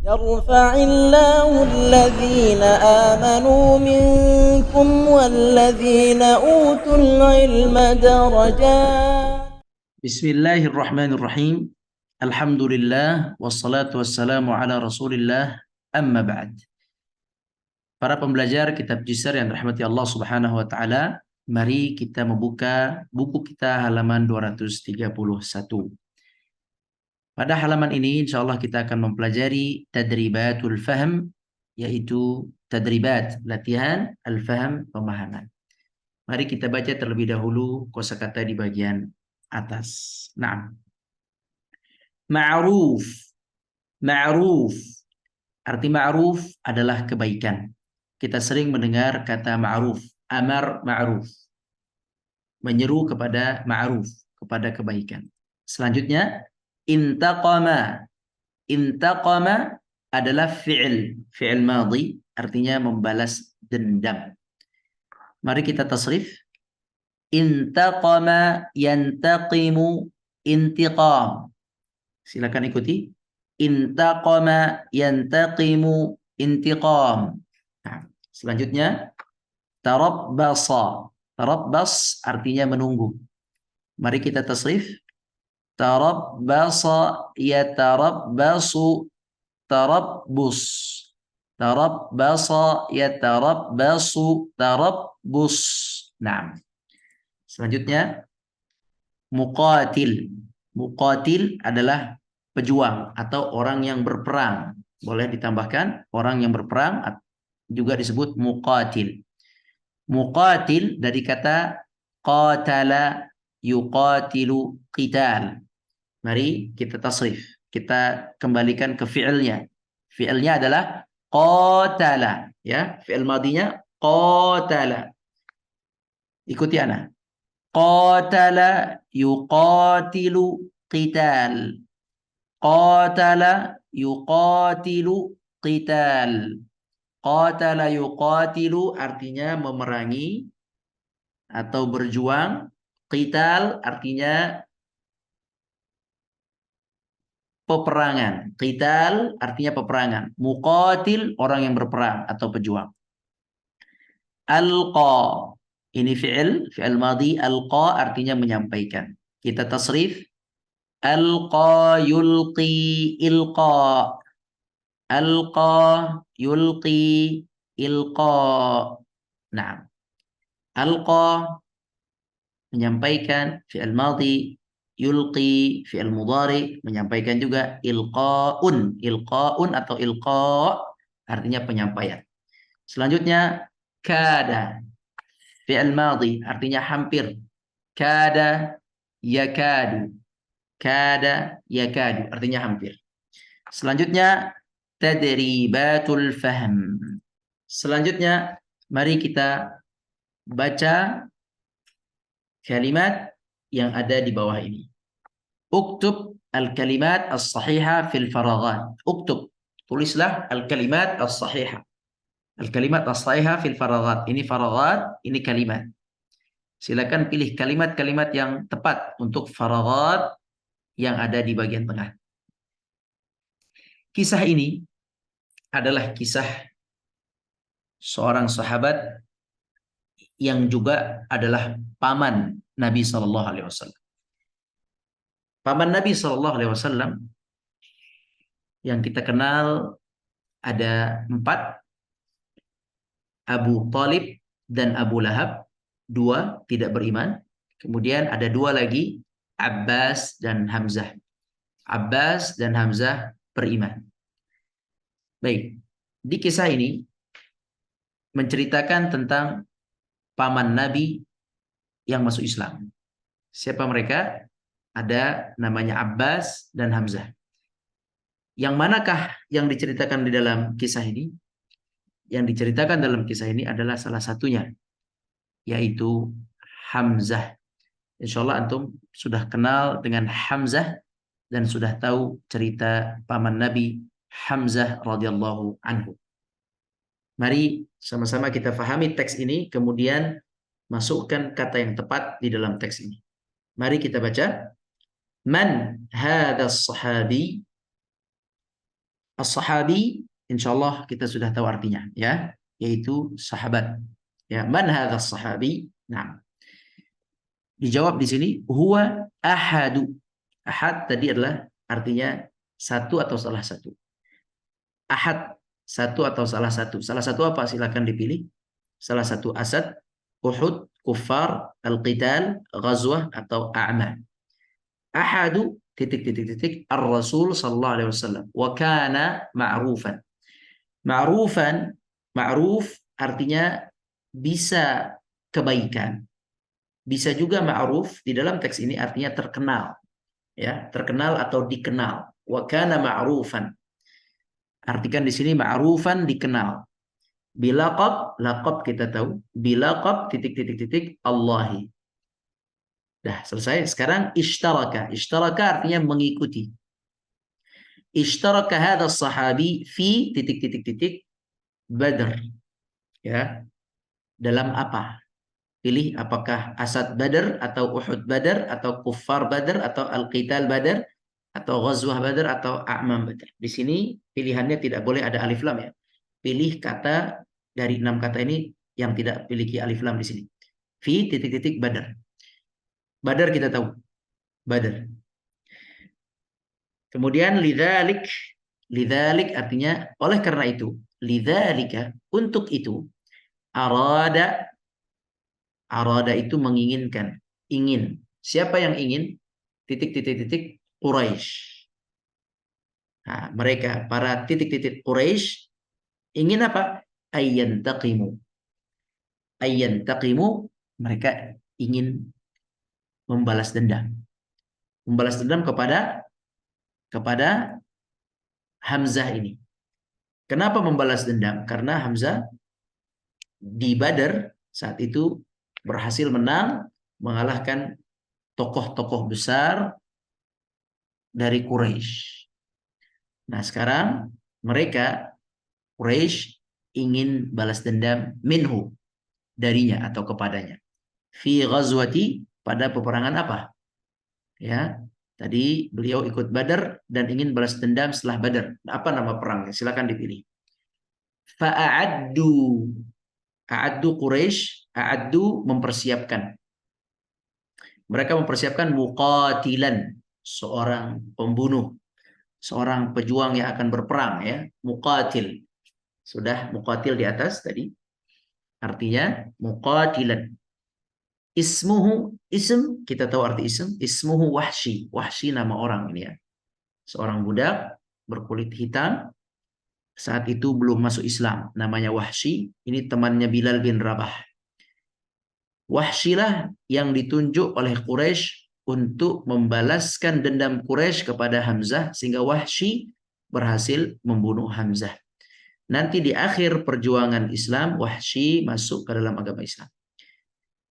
يرفع الله الذين آمنوا منكم والذين أوتوا العلم درجات. Bismillahirrahmanirrahim. Alhamdulillah wassalatu wassalamu ala Rasulillah. Amma ba'd. Para pembelajar kitab Jisr yang dirahmati Allah Subhanahu wa taala, mari kita membuka buku kita halaman 231. Pada halaman ini insyaallah kita akan mempelajari tadribatul fahm, yaitu tadribat, latihan al-fahm, pemahaman. Mari kita baca terlebih dahulu kosakata di bagian atas. Naam. Ma'ruf. Ma'ruf. Arti ma'ruf adalah kebaikan. Kita sering mendengar kata ma'ruf. Amar ma'ruf. Menyeru kepada ma'ruf, kepada kebaikan. Selanjutnya, intaqama. Intaqama adalah fi'il. Fi'il madhi, artinya membalas dendam. Mari kita tasrif. Intaqama yantaqimu intiqam. Silakan ikuti. Intaqama yantaqimu intiqam. Nah, selanjutnya tarabbasa. Tarabbas artinya menunggu. Mari kita tasrif. Tarabbasa yatarabbasu tarabbus. Tarabbasa yatarabbasu tarabbus. Nah, selanjutnya muqatil. Muqatil adalah pejuang atau orang yang berperang. Boleh ditambahkan orang yang berperang juga disebut muqatil. Muqatil dari kata qatala yuqatilu qital. Mari kita tasrif. Kita kembalikan ke fi'ilnya. Fi'ilnya adalah qatala, ya. Fi'il madinya qatala. Ikuti ana. Qatala yuqatilu qital. Qatala yuqatilu qital. Qatala yuqatilu artinya memerangi atau berjuang. Qital artinya peperangan. Qital artinya peperangan. Muqatil orang yang berperang atau pejuang. Alqa. Ini fi'il madhi. Alqa artinya menyampaikan. Kita tasrif. Alqa yulqi ilqa. Alqa yulqi ilqa. Nah, alqa menyampaikan, fi'il madhi. Yulqi fi'il mudhari, menyampaikan juga. Ilqaun. Ilqaun atau ilqa artinya penyampaian. Selanjutnya kada. Fi'il madhi artinya hampir. Kada yakadu. Kada yakadu artinya hampir. Selanjutnya tadribatul fahm. Selanjutnya mari kita baca kalimat yang ada di bawah ini. Uktub al-kalimat as-sahiha fil faraghat. Uktub, tulislah al-kalimat as-sahiha. Al-kalimat as-sahiha fil faraghat. Ini faraghat, ini kalimat. Silakan pilih kalimat-kalimat yang tepat untuk faraghat yang ada di bagian tengah. Kisah ini adalah kisah seorang sahabat yang juga adalah paman Nabi Shallallahu Alaihi Wasallam. Paman Nabi Shallallahu Alaihi Wasallam yang kita kenal ada 4, Abu Talib dan Abu Lahab, 2 tidak beriman. Kemudian ada 2 lagi, Abbas dan Hamzah. Abbas dan Hamzah beriman. Baik, di kisah ini menceritakan tentang paman Nabi yang masuk Islam. Siapa mereka? Ada namanya Abbas dan Hamzah. Yang manakah yang diceritakan di dalam kisah ini? Yang diceritakan dalam kisah ini adalah salah satunya, yaitu Hamzah. Insyaallah antum sudah kenal dengan Hamzah dan sudah tahu cerita paman Nabi Hamzah radhiyallahu anhu. Mari sama-sama kita fahami teks ini, kemudian masukkan kata yang tepat di dalam teks ini. Mari kita baca. Man hadha sahabi? As-sahabi, insyaallah kita sudah tahu artinya, ya, yaitu sahabat. Ya, man hadzal sahabi? Nah, dijawab di sini huwa ahadu. Ahad tadi adalah artinya satu atau salah satu. Ahad, satu atau salah satu. Salah satu apa? Silakan dipilih. Salah satu Asad, Uhud, Kuffar, Al-Qital, Ghazwah atau A'ma. Ahadu titik titik titik Ar-Rasul sallallahu alaihi wasallam wa kana ma'rufan. Ma'rufan, ma'ruf artinya bisa kebaikan. Bisa juga ma'ruf di dalam teks ini artinya terkenal, ya, terkenal atau dikenal. Wa kana ma'rufan. Artikan di sini ma'rufan dikenal. Bilaqab, laqab kita tahu. Bilaqab titik titik titik Allahi. Dah selesai. Sekarang ishtaraka. Ishtaraka artinya mengikuti. Ishtaraka hadha sahabi fi titik titik titik Badr. Ya. Dalam apa? Pilih apakah Asad Badr atau Uhud Badr atau Kuffar Badr atau Al-Qital Badr atau Ghazwah Badr atau A'mam Badr. Di sini pilihannya tidak boleh ada alif lam, ya. Pilih kata dari 6 kata ini yang tidak memiliki alif lam di sini. Fi titik titik Badr. Badr kita tahu. Badr. Kemudian lidzalik. Lidzalik artinya oleh karena itu. Lidzalika, untuk itu. Arada. Arada itu menginginkan. Ingin. Siapa yang ingin? Titik titik titik Quraisy. Nah, mereka para titik titik Quraisy ingin apa? Ayyantaqimu. Ayyantaqimu, mereka ingin membalas dendam. Membalas dendam kepada Hamzah ini. Kenapa membalas dendam? Karena Hamzah di Badar saat itu berhasil menang, mengalahkan tokoh-tokoh besar dari Quraisy. Nah, sekarang mereka Quraisy ingin balas dendam minhu, darinya atau kepadanya. Fi ghazwati, pada peperangan apa? Ya, tadi beliau ikut Badar dan ingin balas dendam setelah Badar. Apa nama perangnya? Silakan dipilih. Fa'addu. A'addu Quraisy, a'addu mempersiapkan. Mereka mempersiapkan muqatilan, seorang pembunuh, seorang pejuang yang akan berperang, ya. Muqatil. Sudah muqatil di atas tadi. Artinya muqatilan. Ismuhu, ism, kita tahu arti ism. Ismuhu Wahsy. Wahsy nama orang ini, ya. Seorang budak berkulit hitam. Saat itu belum masuk Islam. Namanya Wahsy. Ini temannya Bilal bin Rabah. Wahsy lah yang ditunjuk oleh Quraisy untuk membalaskan dendam Quraisy kepada Hamzah. Sehingga Wahsy berhasil membunuh Hamzah. Nanti di akhir perjuangan Islam, Wahsy masuk ke dalam agama Islam.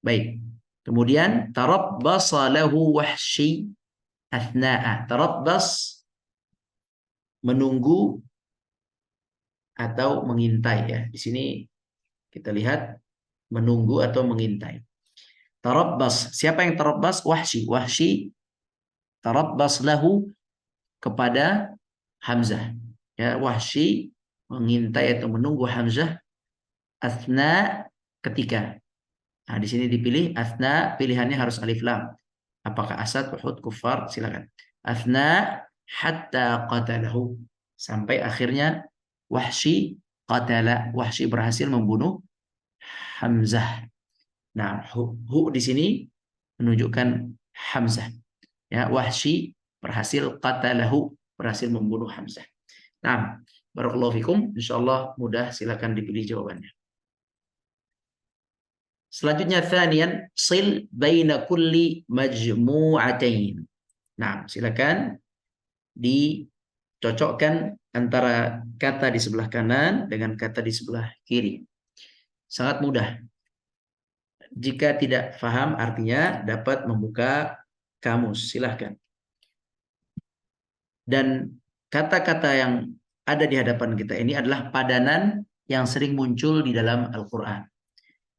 Baik. Kemudian tarabbasa lahu Wahsy athna'a. Tarabbas menunggu atau mengintai, ya. Di sini kita lihat menunggu atau mengintai. Tarabbas, siapa yang tarabbas? Wahsy. Wahsy tarabbas lahu kepada Hamzah. Ya, Wahsy mengintai atau menunggu Hamzah athna, ketika. Nah, di sini dipilih athna, pilihannya harus alif lam. Apakah Asad, Uhud, Kuffar? Silakan. Athna hatta qatalahu, sampai akhirnya Wahsy qatala, Wahsy berhasil membunuh Hamzah. Nah, hu di sini menunjukkan Hamzah. Ya, Wahsy berhasil qatalahu, berhasil membunuh Hamzah. Nah, barakallahu fikum, insyaallah mudah, silakan dipilih jawabannya. Selanjutnya tsaniyan sil baina kulli majmu'atain. Nah, silakan dicocokkan antara kata di sebelah kanan dengan kata di sebelah kiri. Sangat mudah. Jika tidak paham artinya dapat membuka kamus, silahkan. Dan kata-kata yang ada di hadapan kita ini adalah padanan yang sering muncul di dalam Al-Quran.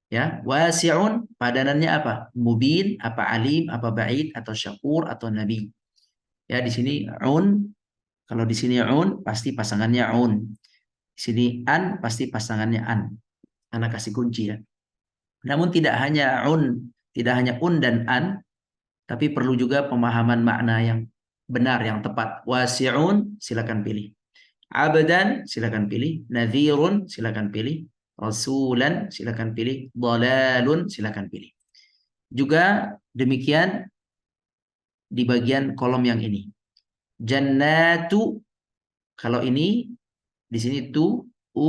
Ya, wasi'un, padanannya apa? Mubin, apa alim, apa ba'id, atau syakur, atau nabi. Ya, di sini un Kalau di sini un pasti pasangannya un. Di sini an pasti pasangannya an. Anak kasih kunci ya. Namun tidak hanya un dan an, tapi perlu juga pemahaman makna yang benar, yang tepat. Wasi'un, silakan pilih. Abdan, silakan pilih. Nadhirun, silakan pilih. Rasulan, silakan pilih. Dalalun, silakan pilih. Juga demikian di bagian kolom yang ini. Jannatu, kalau ini di sini tu, u,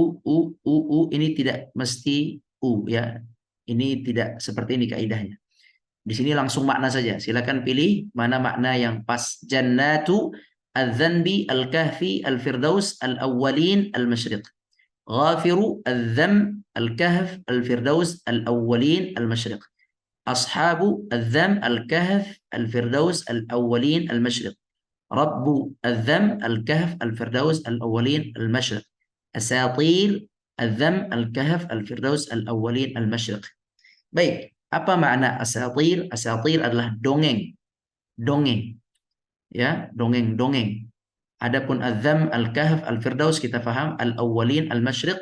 ini tidak mesti u ya. Ini tidak seperti ini kaidahnya. Di sini langsung makna saja. Silakan pilih mana makna yang pas. Jannatu al-dhanbi al-kahfi al-firdaus al-awwalin al-masyriq. Ghafiru al-dham al-kahf al-firdaus al-awwalin al-masyriq. Ashabu al-dham al-kahf al-firdaus al-awwalin al-masyriq. Rabbu al-dham al-kahf al-firdaus al-awwalin al-masyriq. Asatir al-dham al-kahf al-firdaus al-awwalin al-masyriq. Baik, apa makna asatir? Asatir adalah dongeng. Dongeng. Ya, dongeng-dongeng. Adapun adzam, al-kahf, al-firdaus kita faham, al-awwalin, al-masyriq.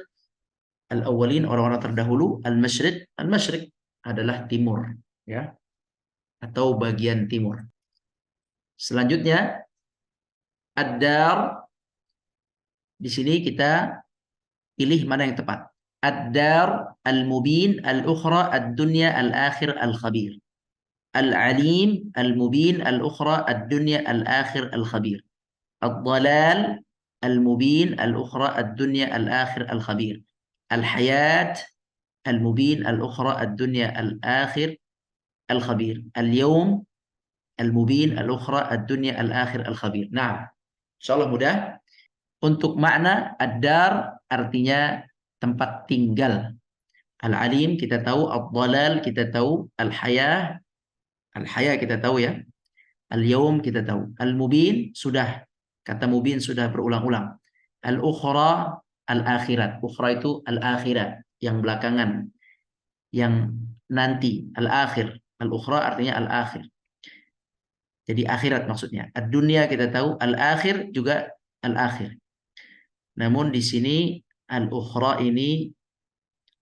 Al-awwalin orang-orang terdahulu, al-masyriq adalah timur, ya, atau bagian timur. Selanjutnya ad-dar. Di sini kita pilih mana yang tepat. Ad-dar, al-mubin, al-ukhra, ad-dunya, al-akhir, al-khabir. Al-alim, al-mubin, al-ukhra, ad-dunya, al-akhir, al-khabir. Ad-dalal, al-mubin, al-ukhra, ad-dunya, al-akhir, al-khabir. Al-hayat, al-mubin, al-ukhra, ad-dunya, al-akhir, al-khabir. Al-yawm, al-mubin, al-ukhra, ad-dunya, al-akhir, al-khabir. Nah, insyaallah mudah. Untuk makna ad-dar artinya tempat tinggal. Al-alim kita tahu, ad-dalal kita tahu, al-hayah kita tahu ya. Al-yawm kita tahu. Al-mubin sudah. Kata mubin sudah berulang-ulang. Al-ukhra, al-akhirat. Ukhra itu al-akhirat, yang belakangan, yang nanti. Al-akhir. Al-ukhra artinya al-akhir. Jadi akhirat maksudnya. Ad-dunya kita tahu, al-akhir juga al-akhir. Namun di sini al-ukhra ini,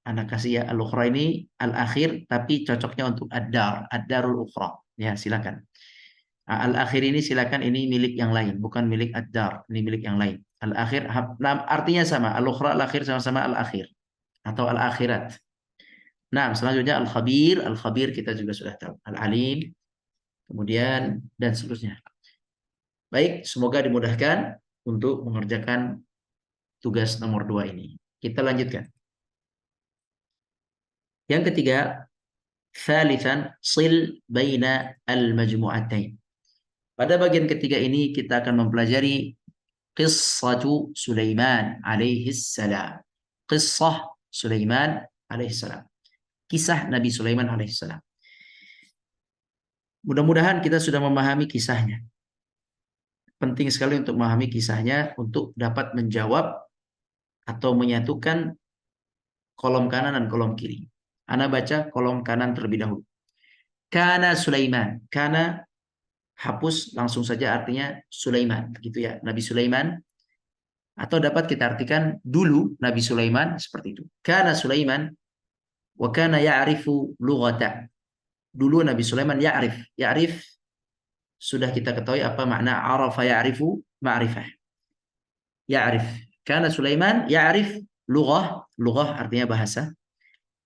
anak kasih ya, al-ukhra ini al-akhir, tapi cocoknya untuk ad-dar, ad-darul ukhra. Ya, silakan. Al-akhir ini silakan, ini milik yang lain, bukan milik ad-dar, ini milik yang lain. Al-akhir artinya sama, al-ukhra, al-akhir sama-sama al-akhir atau al-akhirat. Nah, selanjutnya al-khabir, al-khabir kita juga sudah tahu, al-alim, kemudian dan seterusnya. Baik, semoga dimudahkan untuk mengerjakan tugas nomor 2 ini. Kita lanjutkan. Yang ketiga, thalithan sil baina al-majmu'atain. Pada bagian ketiga ini kita akan mempelajari qissatu Sulaiman alaihi salam. Qissah Sulaiman alaihi salam. Kisah Nabi Sulaiman alaihi salam. Mudah-mudahan kita sudah memahami kisahnya. Penting sekali untuk memahami kisahnya untuk dapat menjawab atau menyatukan kolom kanan dan kolom kiri. Ana baca kolom kanan terlebih dahulu. Kana Sulaiman. Kana hapus langsung saja artinya Sulaiman, gitu ya. Nabi Sulaiman, atau dapat kita artikan dulu Nabi Sulaiman, seperti itu. Kana Sulaiman wa kana ya'rifu lughata. Dulu Nabi Sulaiman ya'rif. Ya'rif sudah kita ketahui apa makna arafa ya'rifu, ma'rifah. Ya'rif. Kana Sulaiman ya'rif lughah, lughah artinya bahasa.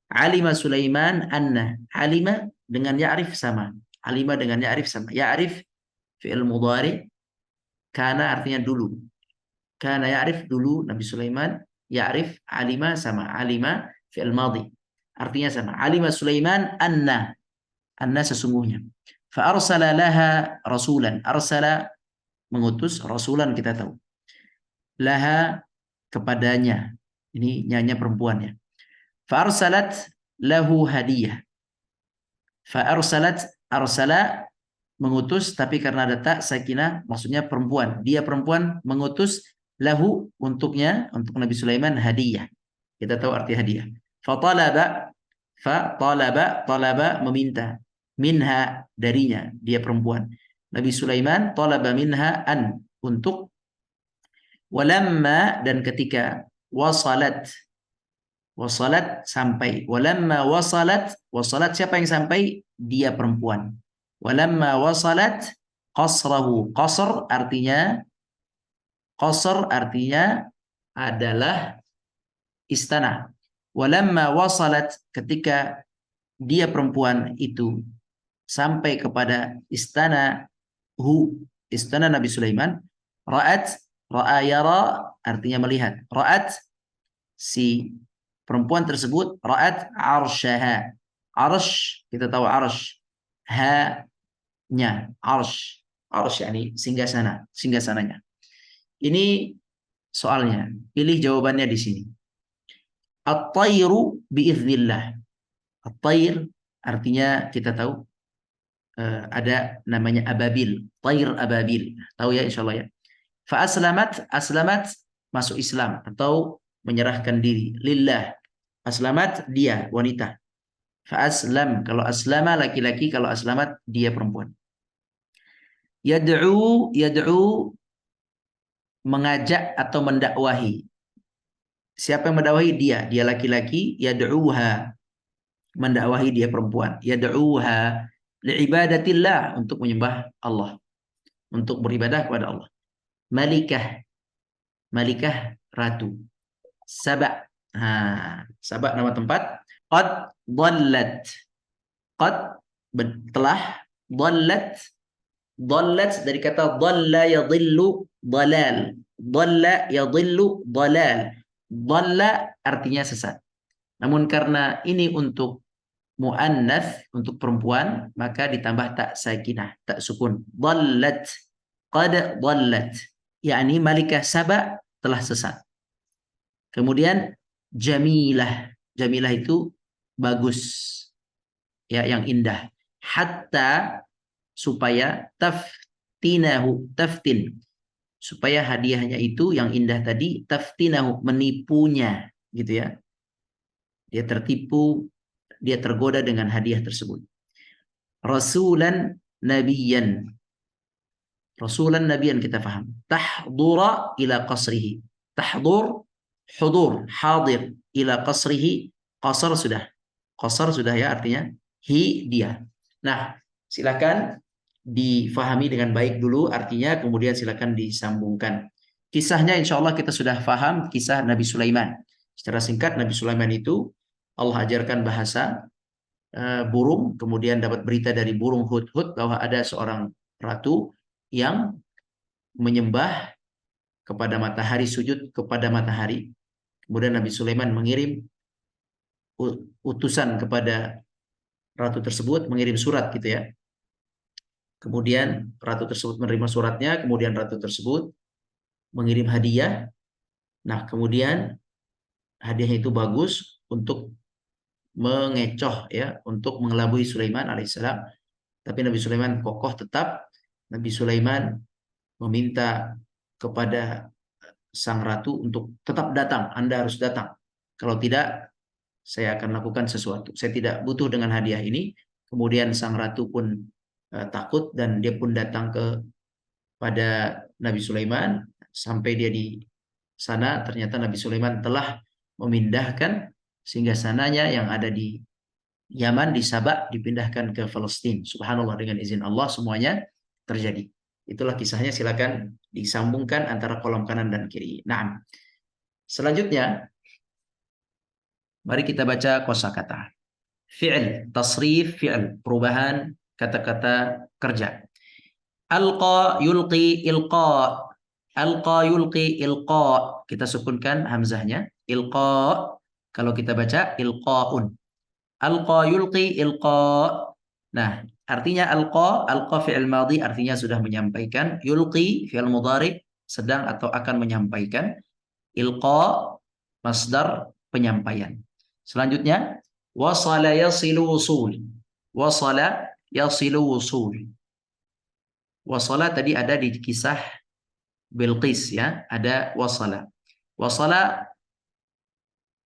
Alima Sulaiman anna. Alima dengan ya'rif sama. Alima dengan ya'rif sama. Ya'rif fi'il mudhari. Kana artinya dulu. Kana ya'rif dulu Nabi Sulaiman. Ya'rif alima sama. Alima fi'il madhi. Artinya sama. Alima Sulaiman anna. Anna sesungguhnya. Fa arsala laha rasulan. Arsala mengutus, rasulan kita tahu. Laha kepadanya. Ini nyanyi perempuannya. Fa arsalat lahu hadiyah. Fa arsalat, arsala mengutus, tapi karena ada tak sakinah maksudnya perempuan. Dia perempuan mengutus lahu untuknya, untuk Nabi Sulaiman hadiah. Kita tahu arti hadiah. Fa talaba meminta, minha darinya, dia perempuan. Nabi Sulaiman talaba minha an, untuk Walamma, dan ketika, wasalat. Wasalat, sampai. Walamma wasalat, wasalat siapa yang sampai? Dia perempuan. Walamma wasalat qasrahu. Qasr artinya adalah istana. Walamma wasalat, ketika dia perempuan itu sampai kepada istana Nabi Sulaiman, ra'a yara artinya melihat. Ra'at, si perempuan tersebut, ra'at arsyaha. Arsh, kita tahu arsh. Ha-nya, arsh. Arsh yani singgasananya. Ini soalnya. Pilih jawabannya di sini. At-tayru biiznillah. At-tayr artinya kita tahu ada namanya ababil, tayr ababil. Tahu ya insyaallah ya. Fa aslamat masuk Islam atau menyerahkan diri lillah. Aslamat dia wanita. Fa aslam kalau aslama laki-laki, kalau aslamat dia perempuan. Yad'u mengajak atau mendakwahi. Siapa yang mendakwahi? Dia laki-laki. Yad'uha, mendakwahi dia perempuan. Yad'uha liibadatillah, untuk menyembah Allah, untuk beribadah kepada Allah. Malikah ratu. Saba, Saba nama tempat. Qad dhallat, telah. Dhallat dari kata dhalla yadhillu dhalal. Dhalla yadhillu dhalal. Dhalla artinya sesat. Namun karena ini untuk muannats, untuk perempuan, maka ditambah tak sakinah, tak sukun. Dhallat, qad dhallat, yakni Malikah Saba telah sesat. Kemudian jamilah itu bagus, ya, yang indah. Hatta, supaya, taftin, supaya hadiahnya itu yang indah tadi, taftinahu, menipunya, gitu ya. Dia tertipu, dia tergoda dengan hadiah tersebut. Rasulan nabiyan kita faham. Tahdura ila qasrihi. Hudur, hadir, ila qasrihi. Qasar sudah ya, artinya dia. Nah, silakan difahami dengan baik dulu artinya, kemudian silakan disambungkan. Kisahnya insya Allah kita sudah faham, kisah Nabi Sulaiman. Secara singkat, Nabi Sulaiman itu Allah ajarkan bahasa burung, kemudian dapat berita dari burung hudhud bahwa ada seorang ratu yang menyembah kepada matahari, sujud kepada matahari. Kemudian Nabi Sulaiman mengirim utusan kepada ratu tersebut, mengirim surat gitu ya. Kemudian ratu tersebut menerima suratnya, kemudian ratu tersebut mengirim hadiah. Nah, kemudian hadiahnya itu bagus untuk mengecoh ya, untuk mengelabui Sulaiman alaihissalam. Tapi Nabi Sulaiman kokoh tetap. Nabi Sulaiman meminta kepada sang ratu untuk tetap datang. Anda harus datang. Kalau tidak, saya akan lakukan sesuatu. Saya tidak butuh dengan hadiah ini. Kemudian sang ratu pun takut dan dia pun datang pada Nabi Sulaiman. Sampai dia di sana, ternyata Nabi Sulaiman telah memindahkan singgasananya yang ada di Yaman, di Sabak, dipindahkan ke Palestina. Subhanallah, dengan izin Allah semuanya terjadi. Itulah kisahnya, silakan disambungkan antara kolom kanan dan kiri. Nah, selanjutnya mari kita baca kosakata. Fi'il, tasrif fi'il, perubahan kata-kata kerja. Alqa yulqi ilqa. Alqa yulqi ilqa. Kita sukunkan hamzahnya. Ilqa, kalau kita baca ilqaun. Alqa yulqi ilqa. Nah, artinya alqa fi'il madhi, artinya sudah menyampaikan. Yulqi fi'il mudhari, sedang atau akan menyampaikan. Ilqa masdar penyampaian. Selanjutnya, wasala yasilu wusul. Wasala yasilu wusul. Wasala tadi ada di kisah Bilqis ya, ada wasala. Wasala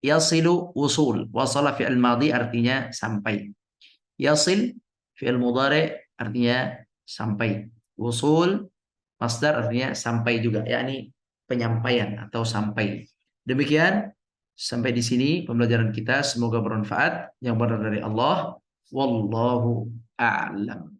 yasilu wusul. Wasala fi'il madhi artinya sampai. Yasil fi'il mudhari artinya sampai. Wusul masdar artinya sampai juga, yakni penyampaian atau sampai. Demikian sampai di sini pembelajaran kita, semoga bermanfaat. Yang benar dari Allah, wallahu a'lam.